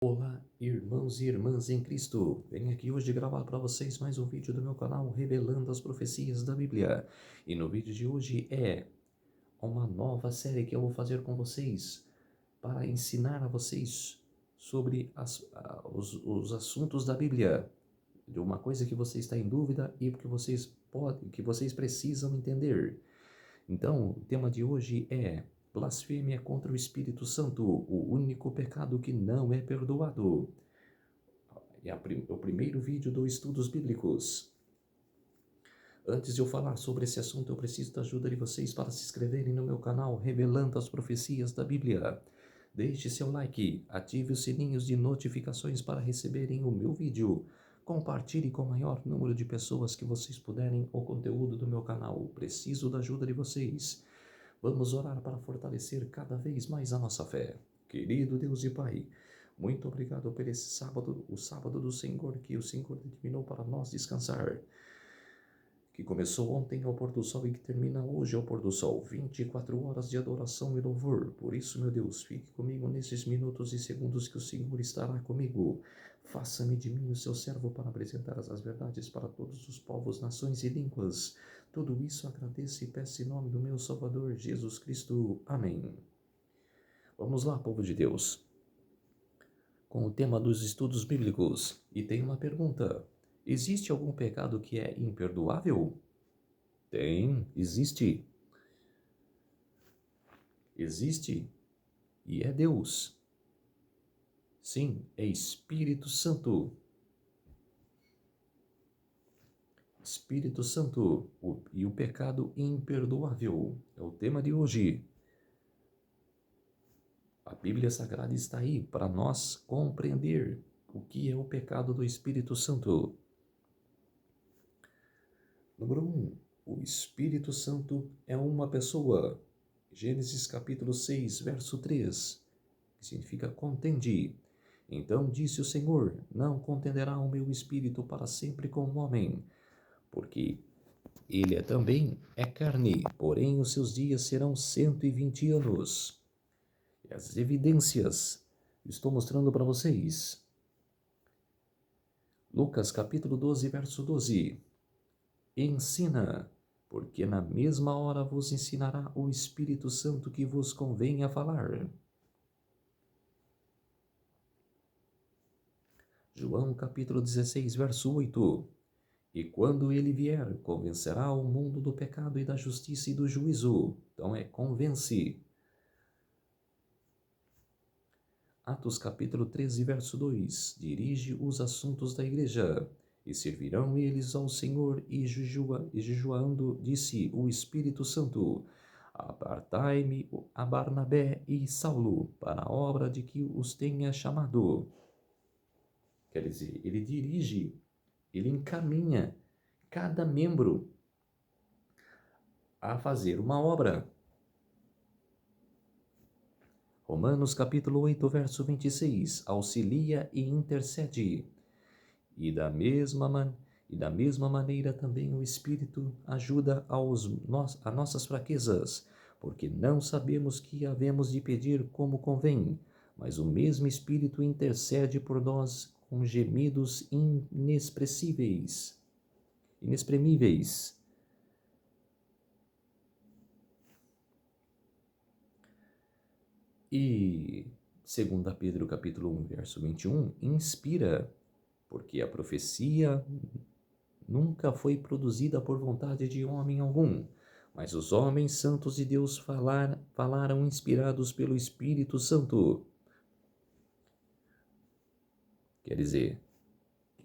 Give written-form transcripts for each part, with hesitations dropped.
Olá, irmãos e irmãs em Cristo. Venho aqui hoje gravar para vocês mais um vídeo do meu canal Revelando as Profecias da Bíblia. E no vídeo de hoje é uma nova série que eu vou fazer com vocês para ensinar a vocês sobre os assuntos da Bíblia, de uma coisa que você está em dúvida e que vocês precisam entender. Então, o tema de hoje é blasfêmia contra o Espírito Santo, o único pecado que não é perdoado. É o primeiro vídeo do Estudos Bíblicos. Antes de eu falar sobre esse assunto, eu preciso da ajuda de vocês para se inscreverem no meu canal Revelando as Profecias da Bíblia. Deixe seu like, ative os sininhos de notificações para receberem o meu vídeo. Compartilhe com o maior número de pessoas que vocês puderem o conteúdo do meu canal. Preciso da ajuda de vocês. Vamos orar para fortalecer cada vez mais a nossa fé. Querido Deus e Pai, muito obrigado por esse sábado, o sábado do Senhor, que o Senhor determinou para nós descansar, que começou ontem ao pôr do sol e que termina hoje ao pôr do sol, 24 horas de adoração e louvor. Por isso, meu Deus, fique comigo nesses minutos e segundos que o Senhor estará comigo. Faça-me de mim o seu servo para apresentar as verdades para todos os povos, nações e línguas. Tudo isso agradeço e peço em nome do meu Salvador, Jesus Cristo. Amém. Vamos lá, povo de Deus, com o tema dos estudos bíblicos. E tem uma pergunta: existe algum pecado que é imperdoável? Tem, existe. Existe e é Deus. Sim, é Espírito Santo. Espírito Santo e o pecado imperdoável é o tema de hoje. A Bíblia Sagrada está aí para nós compreender o que é o pecado do Espírito Santo. Número 1. O Espírito Santo é uma pessoa. Gênesis capítulo 6, verso 3, que significa contende. Então disse o Senhor: não contenderá o meu Espírito para sempre com o homem, porque ele também é carne, porém os seus dias serão 120 anos. E as evidências estou mostrando para vocês. Lucas capítulo 12, verso 12. Ensina, porque na mesma hora vos ensinará o Espírito Santo que vos convém a falar. João capítulo 16, verso 8. E quando ele vier, convencerá o mundo do pecado e da justiça e do juízo. Então convence. Atos capítulo 13, verso 2. Dirige os assuntos da igreja. E servirão eles ao Senhor e jejuando, disse o Espírito Santo: apartai-me a Barnabé e Saulo para a obra de que os tenha chamado. Quer dizer, ele dirige, ele encaminha cada membro a fazer uma obra. Romanos capítulo 8, verso 26, auxilia e intercede. E da mesma maneira também o Espírito ajuda a nossas fraquezas, porque não sabemos que havemos de pedir como convém, mas o mesmo Espírito intercede por nós com gemidos inexpressíveis. E 2 Pedro capítulo 1, verso 21, inspira, porque a profecia nunca foi produzida por vontade de homem algum, mas os homens santos de Deus falaram inspirados pelo Espírito Santo. Quer dizer,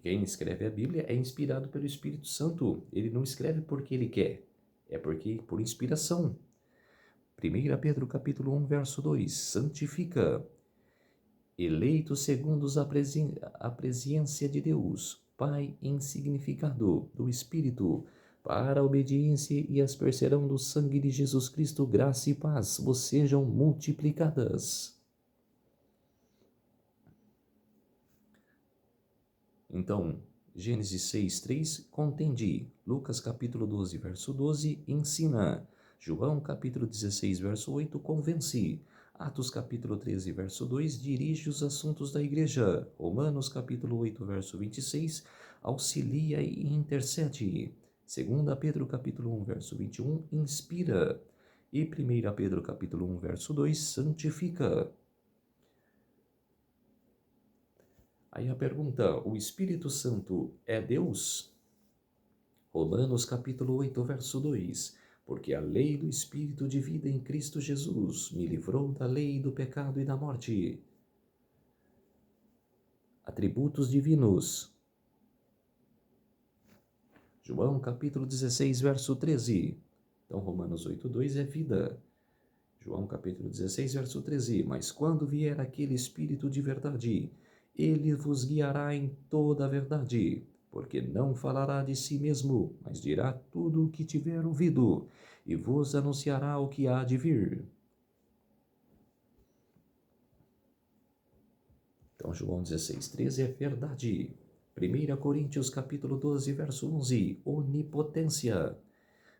quem escreve a Bíblia é inspirado pelo Espírito Santo. Ele não escreve porque ele quer, é porque por inspiração. 1 Pedro capítulo 1, verso 2, santifica, eleito segundo a presença de Deus, Pai insignificado do Espírito, para a obediência e aspersão do sangue de Jesus Cristo, graça e paz vos sejam multiplicadas. Então, Gênesis 6, 3, contende. Lucas capítulo 12, verso 12, ensina. João capítulo 16, verso 8, convence. Atos capítulo 13, verso 2, dirige os assuntos da igreja. Romanos capítulo 8, verso 26, auxilia e intercede. 2 Pedro capítulo 1, verso 21, inspira. E 1 Pedro capítulo 1, verso 2, santifica. Aí a pergunta, o Espírito Santo é Deus? Romanos capítulo 8, verso 2, porque a lei do Espírito de vida em Cristo Jesus me livrou da lei do pecado e da morte. Atributos divinos. João capítulo 16, verso 13. Então Romanos 8, 2 é vida. João capítulo 16, verso 13. Mas quando vier aquele Espírito de verdade, ele vos guiará em toda a verdade, porque não falará de si mesmo, mas dirá tudo o que tiver ouvido, e vos anunciará o que há de vir. Então João 16, 13 é verdade. 1 Coríntios capítulo 12, verso 11, onipotência.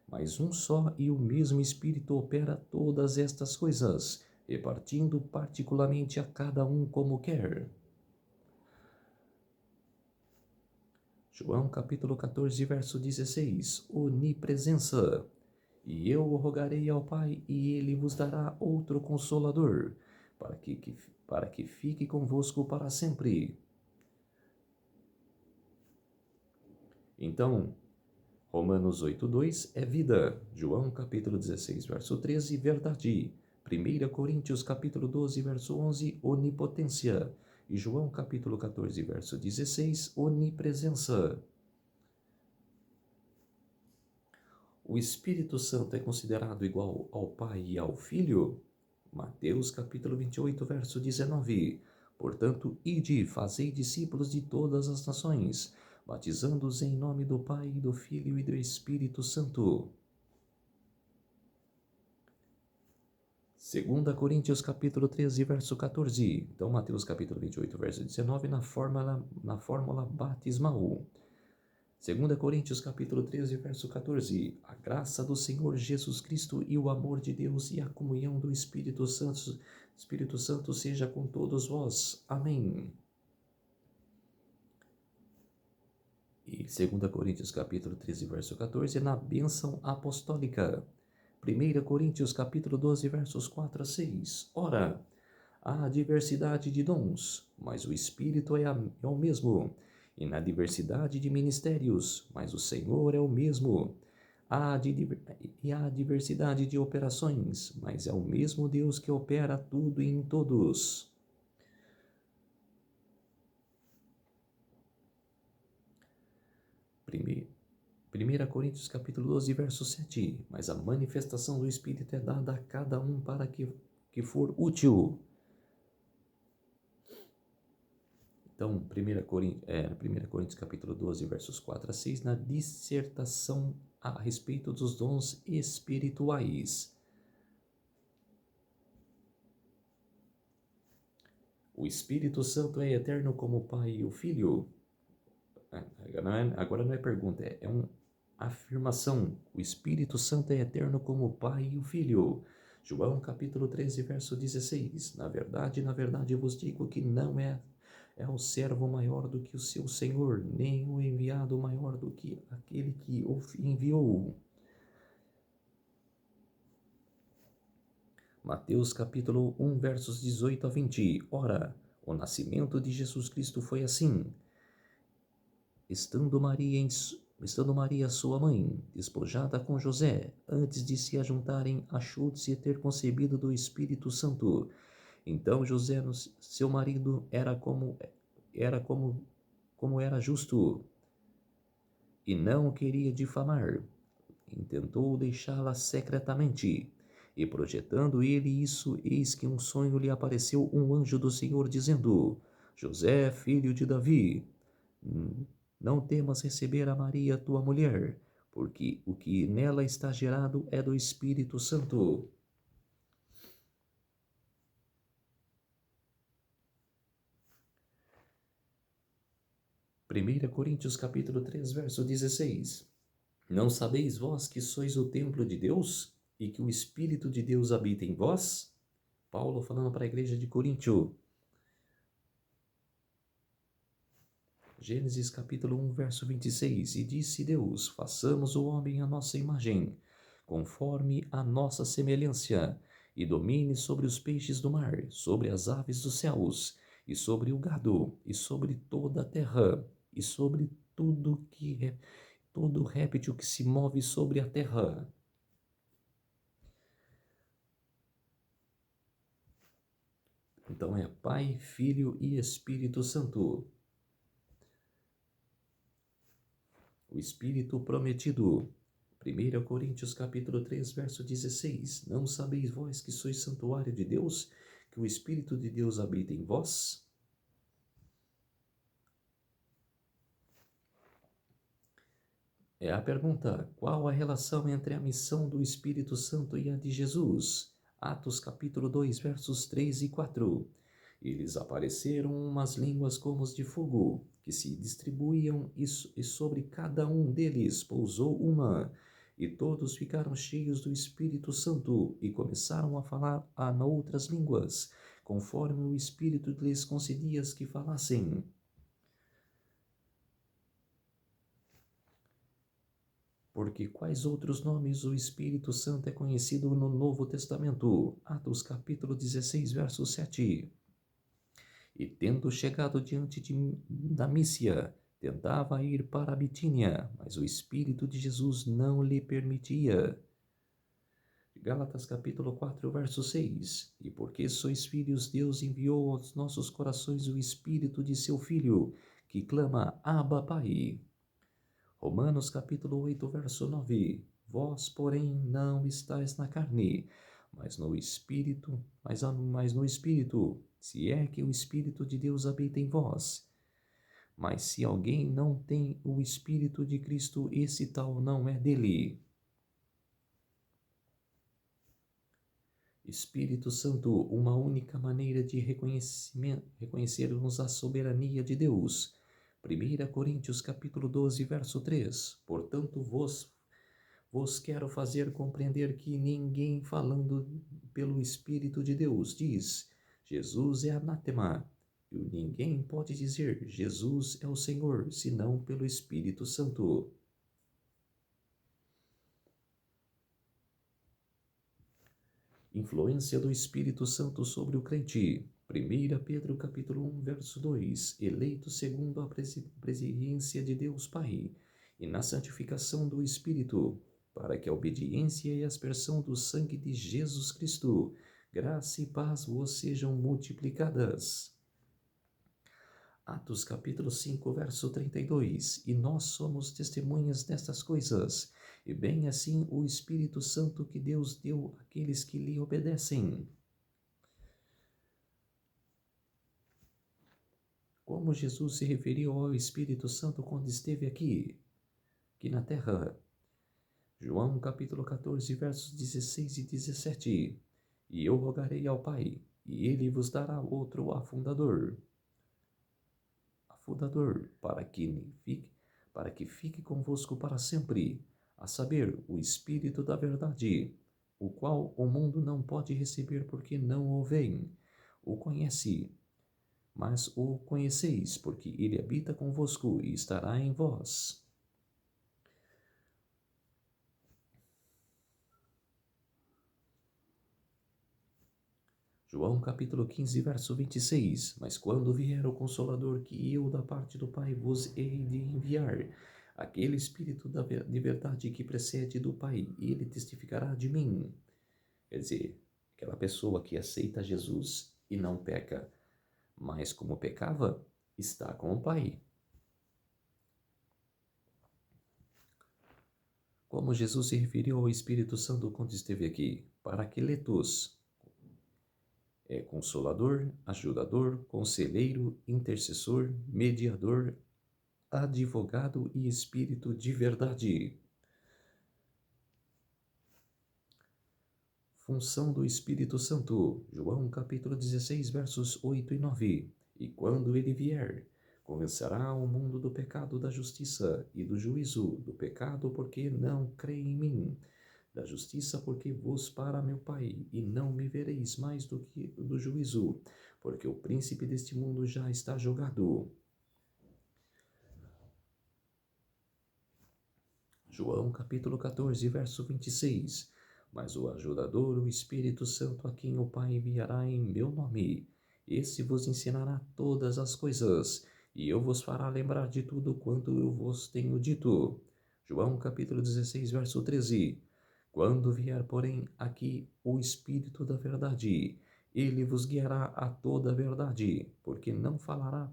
Mas um só e o mesmo Espírito opera todas estas coisas, repartindo particularmente a cada um como quer. João capítulo 14, verso 16, onipresença. E eu rogarei ao Pai, e ele vos dará outro Consolador, para que fique convosco para sempre. Então, Romanos 8, 2 é vida. João capítulo 16, verso 13, verdade. 1 Coríntios capítulo 12, verso 11, onipotência. E João capítulo 14, verso 16, onipresença. O Espírito Santo é considerado igual ao Pai e ao Filho? Mateus capítulo 28, verso 19. Portanto, ide, fazei discípulos de todas as nações, batizando-os em nome do Pai, do Filho e do Espírito Santo. 2 Coríntios capítulo 13, verso 14. Então, Mateus capítulo 28, verso 19, na fórmula batismal. 2 Coríntios capítulo 13, verso 14. A graça do Senhor Jesus Cristo e o amor de Deus e a comunhão do Espírito Santo seja com todos vós. Amém. E 2 Coríntios capítulo 13, verso 14, na bênção apostólica. 1 Coríntios capítulo 12, versos 4 a 6. Ora, há diversidade de dons, mas o Espírito é o mesmo. E na diversidade de ministérios, mas o Senhor é o mesmo. Há diversidade de operações, mas é o mesmo Deus que opera tudo em todos. Primeira Coríntios capítulo 12, verso 7. Mas a manifestação do Espírito é dada a cada um para que for útil. Então, 1 Coríntios capítulo 12, versos 4 a 6, na dissertação a respeito dos dons espirituais. O Espírito Santo é eterno como o Pai e o Filho? Agora não é pergunta, é uma afirmação. O Espírito Santo é eterno como o Pai e o Filho. João capítulo 13, verso 16. Na verdade, vos digo que não é o servo maior do que o seu senhor, nem o enviado maior do que aquele que o enviou. Mateus capítulo 1, versos 18 a 20. Ora, o nascimento de Jesus Cristo foi assim. Estando Maria, sua mãe, despojada com José, antes de se ajuntarem, achou-se ter concebido do Espírito Santo. Então José, seu marido, era justo, e não o queria difamar. Intentou deixá-la secretamente. E projetando ele isso, eis que um sonho lhe apareceu um anjo do Senhor, dizendo: José, filho de Davi, não temas receber a Maria, tua mulher, porque o que nela está gerado é do Espírito Santo. Primeira Coríntios capítulo 3, verso 16. Não sabeis vós que sois o templo de Deus e que o Espírito de Deus habita em vós? Paulo falando para a igreja de Coríntio. Gênesis capítulo 1, verso 26. E disse Deus: façamos o homem à nossa imagem, conforme a nossa semelhança, e domine sobre os peixes do mar, sobre as aves dos céus, e sobre o gado, e sobre toda a terra, e sobre todo réptil que se move sobre a terra. Então é Pai, Filho e Espírito Santo. O Espírito prometido. 1 Coríntios capítulo 3, verso 16. Não sabeis vós que sois santuário de Deus, que o Espírito de Deus habita em vós? É a pergunta: qual a relação entre a missão do Espírito Santo e a de Jesus? Atos capítulo 2, versos 3 e 4. Eles apareceram umas línguas como as de fogo, que se distribuíam, e sobre cada um deles pousou uma. E todos ficaram cheios do Espírito Santo e começaram a falar outras línguas, conforme o Espírito lhes concedia que falassem. Porque quais outros nomes o Espírito Santo é conhecido no Novo Testamento? Atos capítulo 16, verso 7. E tendo chegado diante da Mísia, tentava ir para a Bitínia, mas o Espírito de Jesus não lhe permitia. Gálatas capítulo 4, verso 6. E porque sois filhos, Deus enviou aos nossos corações o Espírito de seu Filho, que clama, Abba, Pai. Romanos capítulo 8, verso 9. Vós, porém, não estáis na carne, mas no Espírito, mas no Espírito, se é que o Espírito de Deus habita em vós. Mas se alguém não tem o Espírito de Cristo, esse tal não é dele. Espírito Santo, uma única maneira de reconhecermos a soberania de Deus. 1 Coríntios capítulo 12, verso 3. Portanto, vos quero fazer compreender que ninguém falando pelo Espírito de Deus diz, Jesus é anátema. E ninguém pode dizer, Jesus é o Senhor, senão pelo Espírito Santo. Influência do Espírito Santo sobre o crente. 1 Pedro capítulo 1, verso 2. Eleito segundo a presciência de Deus Pai, e na santificação do Espírito, para que a obediência e a aspersão do sangue de Jesus Cristo, graça e paz vos sejam multiplicadas. Atos capítulo 5, verso 32. E nós somos testemunhas destas coisas, e bem assim o Espírito Santo que Deus deu àqueles que lhe obedecem. Como Jesus se referiu ao Espírito Santo quando esteve aqui na terra? João capítulo 14, versos 16 e 17. E eu rogarei ao Pai, e ele vos dará outro afundador, para que fique convosco para sempre, a saber, o Espírito da verdade, o qual o mundo não pode receber porque não o vem, o conhece, mas o conheceis, porque ele habita convosco e estará em vós. João capítulo 15, verso 26. Mas quando vier o Consolador que eu da parte do Pai vos hei de enviar, aquele Espírito de verdade que precede do Pai, ele testificará de mim. Quer dizer, aquela pessoa que aceita Jesus e não peca, mas como pecava, está com o Pai. Como Jesus se referiu ao Espírito Santo quando esteve aqui? Paracletos. É consolador, ajudador, conselheiro, intercessor, mediador, advogado e espírito de verdade. Função do Espírito Santo. João capítulo 16, versos 8 e 9. E quando ele vier, convencerá o mundo do pecado, da justiça e do juízo. Do pecado porque não crê em mim. da justiça, porque vos para meu Pai, e não me vereis mais do que do juízo, porque o príncipe deste mundo já está julgado. João capítulo 14, verso 26. Mas o ajudador, o Espírito Santo, a quem o Pai enviará em meu nome, esse vos ensinará todas as coisas, e eu vos fará lembrar de tudo quanto eu vos tenho dito. João capítulo 16, verso 13. Quando vier, porém, aqui o Espírito da verdade, ele vos guiará a toda a verdade, porque não falará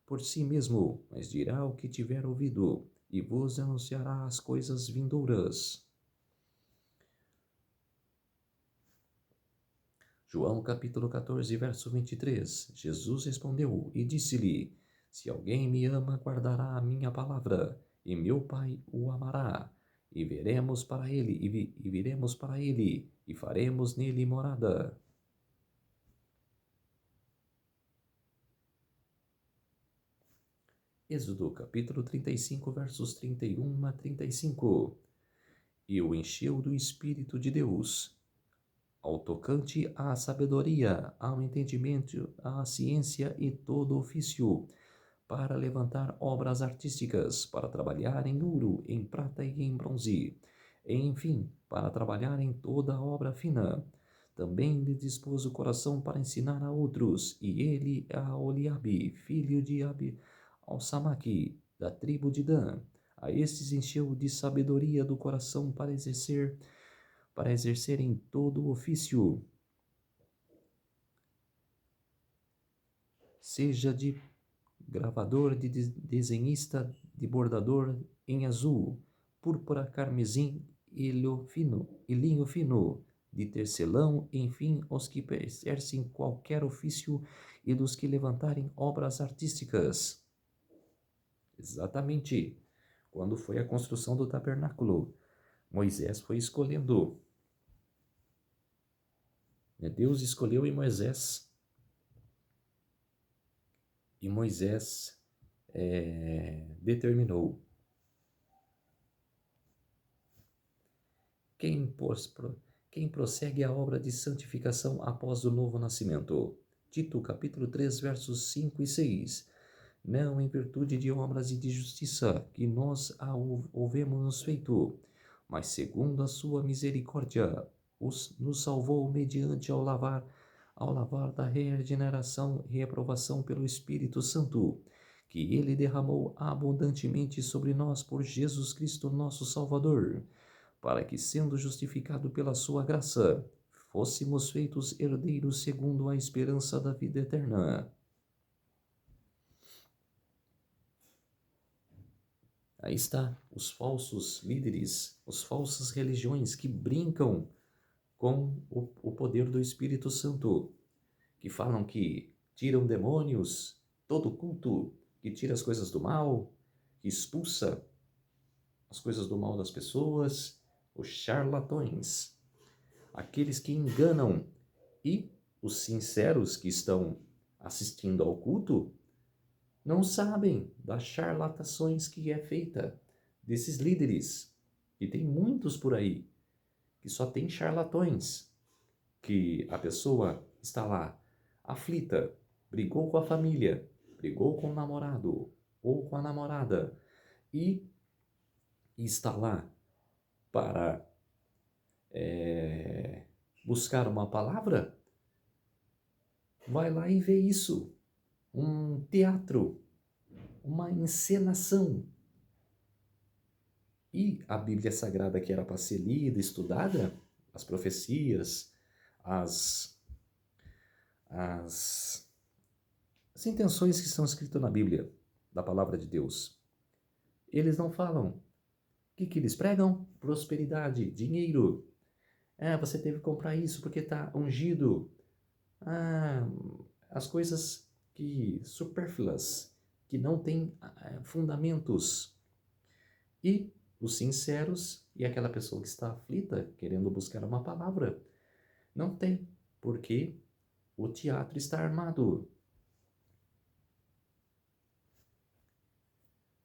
por si mesmo, mas dirá o que tiver ouvido, e vos anunciará as coisas vindouras. João capítulo 14, verso 23. Jesus respondeu e disse-lhe: Se alguém me ama, guardará a minha palavra, e meu Pai o amará, e veremos para ele, e viremos para ele, e faremos nele morada. Êxodo capítulo 35, versos 31 a 35. E o encheu do Espírito de Deus, ao tocante à sabedoria, ao entendimento, à ciência e todo ofício, para levantar obras artísticas, para trabalhar em ouro, em prata e em bronze, e, enfim, para trabalhar em toda obra fina. Também lhe dispôs o coração para ensinar a outros, e ele a Oliabe, filho de Alsamaque, da tribo de Dan. A estes encheu de sabedoria do coração para exercerem todo o ofício, seja de gravador, de desenhista, de bordador em azul, púrpura, carmesim e linho fino, de tecelão, enfim, os que exercem qualquer ofício e dos que levantarem obras artísticas. Exatamente. Quando foi a construção do tabernáculo, Moisés foi escolhendo. Deus escolheu em Moisés. E Moisés determinou. Quem prossegue a obra de santificação após o novo nascimento? Tito, capítulo 3, versos 5 e 6. Não em virtude de obras e de justiça, que nós a houvemos feito, mas segundo a sua misericórdia, nos salvou mediante ao lavar da regeneração e reprovação pelo Espírito Santo, que ele derramou abundantemente sobre nós por Jesus Cristo nosso Salvador, para que, sendo justificado pela sua graça, fôssemos feitos herdeiros segundo a esperança da vida eterna. Aí está, os falsos líderes, as falsas religiões que brincam com o poder do Espírito Santo, que falam que tiram demônios, todo culto, que tira as coisas do mal, que expulsa as coisas do mal das pessoas, os charlatões, aqueles que enganam, e os sinceros que estão assistindo ao culto não sabem das charlatações que é feita desses líderes, e tem muitos por aí que só tem charlatões, que a pessoa está lá aflita, brigou com a família, brigou com o namorado ou com a namorada e está lá para buscar uma palavra, vai lá e vê isso, um teatro, uma encenação. E a Bíblia Sagrada, que era para ser lida, estudada, as profecias, as intenções que estão escritas na Bíblia, da palavra de Deus, eles não falam. O que eles pregam? Prosperidade, dinheiro. Você teve que comprar isso porque está ungido. As coisas que supérfluas, que não têm fundamentos. E os sinceros e aquela pessoa que está aflita, querendo buscar uma palavra, não tem, porque o teatro está armado.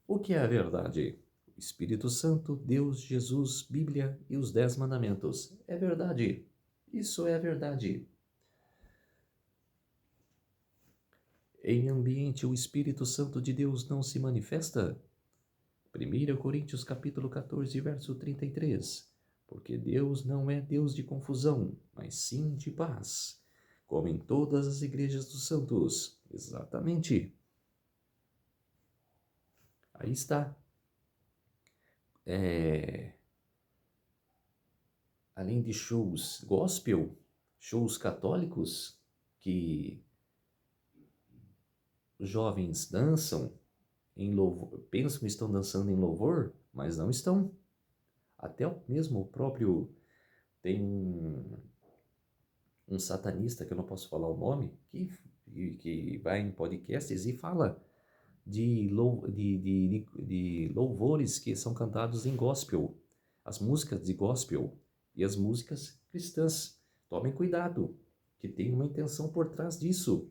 O que é a verdade? Espírito Santo, Deus, Jesus, Bíblia e os 10 mandamentos. É verdade. Isso é verdade. Em ambiente o Espírito Santo de Deus não se manifesta? 1 Coríntios capítulo 14, verso 33. Porque Deus não é Deus de confusão, mas sim de paz, como em todas as igrejas dos santos. Exatamente. Aí está. Além de shows gospel, shows católicos, que os jovens dançam em louvor, pensam que estão dançando em louvor, mas não estão. Até mesmo o próprio, tem um satanista, que eu não posso falar o nome, que vai em podcasts e fala de louvores que são cantados em gospel, as músicas de gospel e as músicas cristãs. Tomem cuidado, que tem uma intenção por trás disso.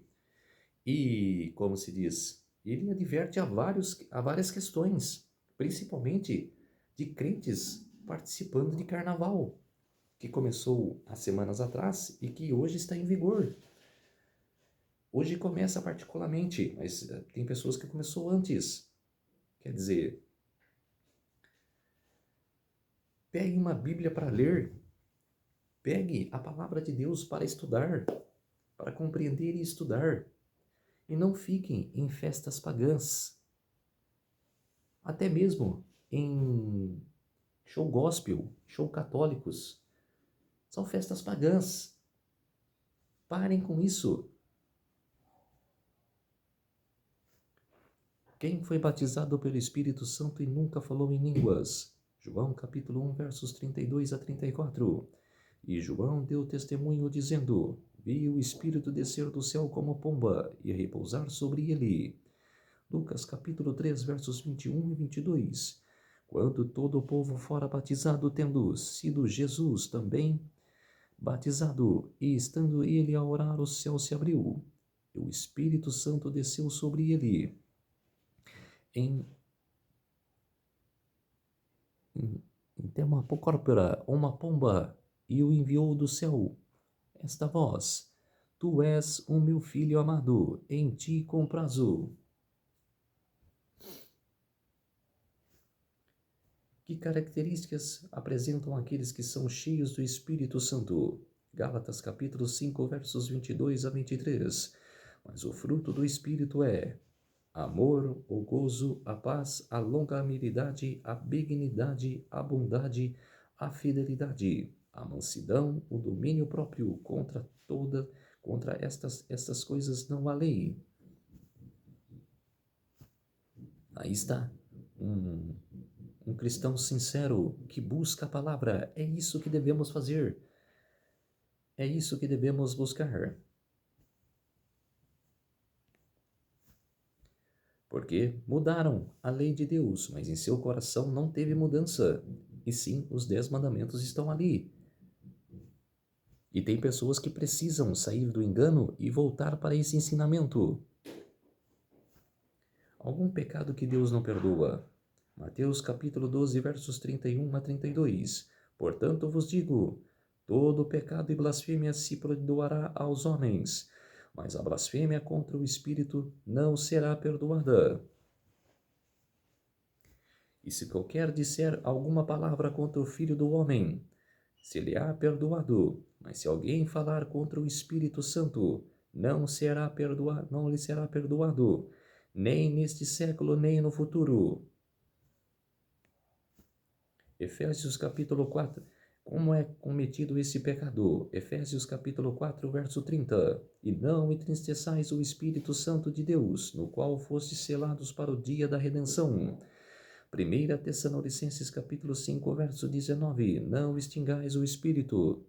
E, como se diz, ele adverte a várias questões, principalmente de crentes participando de carnaval, que começou há semanas atrás e que hoje está em vigor. Hoje começa particularmente, mas tem pessoas que começou antes. Quer dizer, pegue uma Bíblia para ler, pegue a palavra de Deus para estudar, para compreender e estudar. E não fiquem em festas pagãs, até mesmo em show gospel, show católicos. São festas pagãs. Parem com isso. Quem foi batizado pelo Espírito Santo e nunca falou em línguas? João capítulo 1, versos 32 a 34. E João deu testemunho dizendo: Vi o Espírito descer do céu como pomba e repousar sobre ele. Lucas capítulo 3, versos 21 e 22. Quando todo o povo fora batizado, tendo sido Jesus também batizado, e estando ele a orar, o céu se abriu, e o Espírito Santo desceu sobre ele em uma pórpora, uma pomba, e o enviou do céu esta voz: Tu és o meu filho amado, em ti comprazo. Que características apresentam aqueles que são cheios do Espírito Santo? Gálatas capítulo 5, versos 22 a 23. Mas o fruto do Espírito é amor, o gozo, a paz, a longanimidade, a benignidade, a bondade, a fidelidade, a mansidão, o domínio próprio. Contra estas coisas não há lei. Aí está. Um cristão sincero que busca a palavra. É isso que devemos fazer. É isso que devemos buscar. Porque mudaram a lei de Deus, mas em seu coração não teve mudança. E sim, os 10 mandamentos estão ali. E tem pessoas que precisam sair do engano e voltar para esse ensinamento. Algum pecado que Deus não perdoa? Mateus capítulo 12, versos 31 a 32. Portanto vos digo, todo pecado e blasfêmia se perdoará aos homens, mas a blasfêmia contra o Espírito não será perdoada. E se qualquer disser alguma palavra contra o Filho do Homem, se lhe há perdoado, mas se alguém falar contra o Espírito Santo, não lhe será perdoado, nem neste século, nem no futuro. Efésios capítulo 4. Como é cometido esse pecado? Efésios capítulo 4, verso 30. E não entristeçais o Espírito Santo de Deus, no qual fostes selados para o dia da redenção. 1 Tessalonicenses capítulo 5, verso 19. Não extingais o Espírito.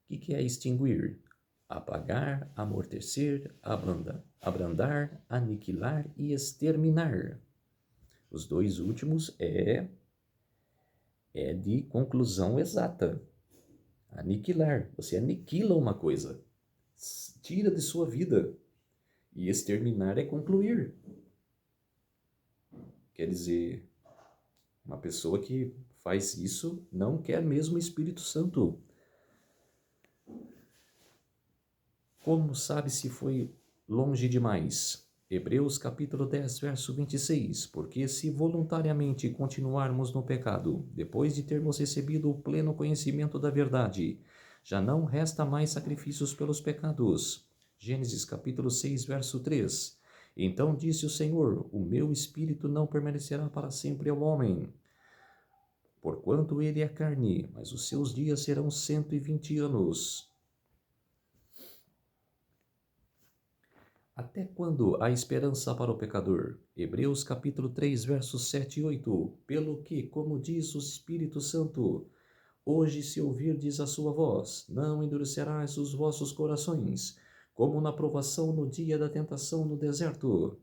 O que é extinguir? Apagar, amortecer, abrandar, aniquilar e exterminar. Os dois últimos é de conclusão exata. Aniquilar. Você aniquila uma coisa. Tira de sua vida. E exterminar é concluir. Quer dizer, uma pessoa que faz isso não quer mesmo o Espírito Santo. Como sabe se foi longe demais? Hebreus capítulo 10, verso 26. Porque se voluntariamente continuarmos no pecado, depois de termos recebido o pleno conhecimento da verdade, já não resta mais sacrifícios pelos pecados. Gênesis capítulo 6, verso 3. Então disse o Senhor: o meu espírito não permanecerá para sempre ao homem, porquanto ele é carne, mas os seus dias serão 120 anos. Até quando há esperança para o pecador? Hebreus capítulo 3, versos 7 e 8. Pelo que, como diz o Espírito Santo, hoje se ouvirdes a sua voz, não endurecerás os vossos corações, como na provação no dia da tentação no deserto.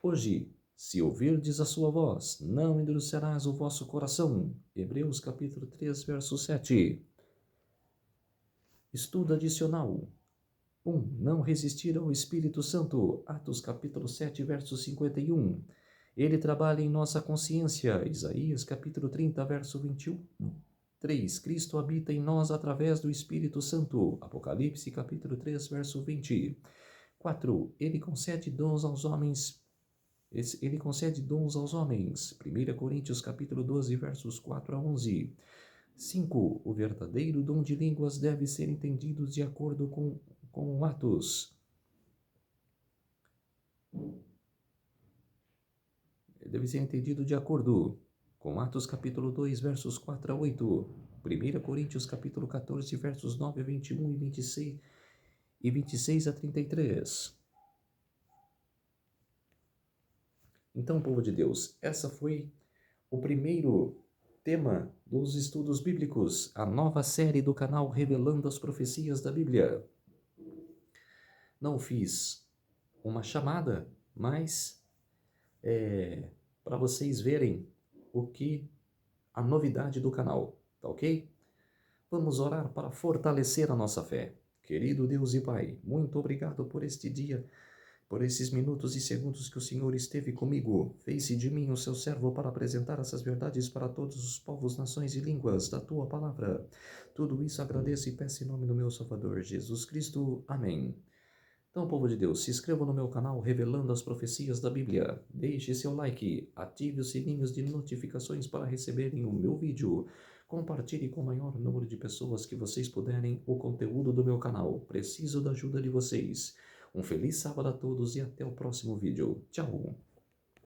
Hoje, se ouvirdes a sua voz, não endurecerás o vosso coração. Hebreus capítulo 3, verso 7. Estudo adicional. 1. Não resistir ao Espírito Santo. Atos capítulo 7, verso 51. Ele trabalha em nossa consciência. Isaías capítulo 30, verso 21. 3. Cristo habita em nós através do Espírito Santo. Apocalipse capítulo 3, verso 20. 4. Ele concede dons aos homens. 1 Coríntios capítulo 12, versos 4 a 11. 5. O verdadeiro dom de línguas deve ser entendido de acordo com Atos. Deve ser entendido de acordo com Atos capítulo 2, versos 4 a 8. 1 Coríntios capítulo 14, versos 9 a 21 e 26 a 33. Então, povo de Deus, essa foi o primeiro tema dos estudos bíblicos, a nova série do canal Revelando as Profecias da Bíblia. Não fiz uma chamada, mas para vocês verem a novidade do canal, tá ok? Vamos orar para fortalecer a nossa fé. Querido Deus e Pai, muito obrigado por este dia, por esses minutos e segundos que o Senhor esteve comigo. Fez-se de mim o seu servo para apresentar essas verdades para todos os povos, nações e línguas da tua palavra. Tudo isso agradeço e peço em nome do meu Salvador, Jesus Cristo. Amém. Então, povo de Deus, se inscreva no meu canal Revelando as Profecias da Bíblia. Deixe seu like, ative os sininhos de notificações para receberem o meu vídeo. Compartilhe com o maior número de pessoas que vocês puderem o conteúdo do meu canal. Preciso da ajuda de vocês. Um feliz sábado a todos e até o próximo vídeo. Tchau!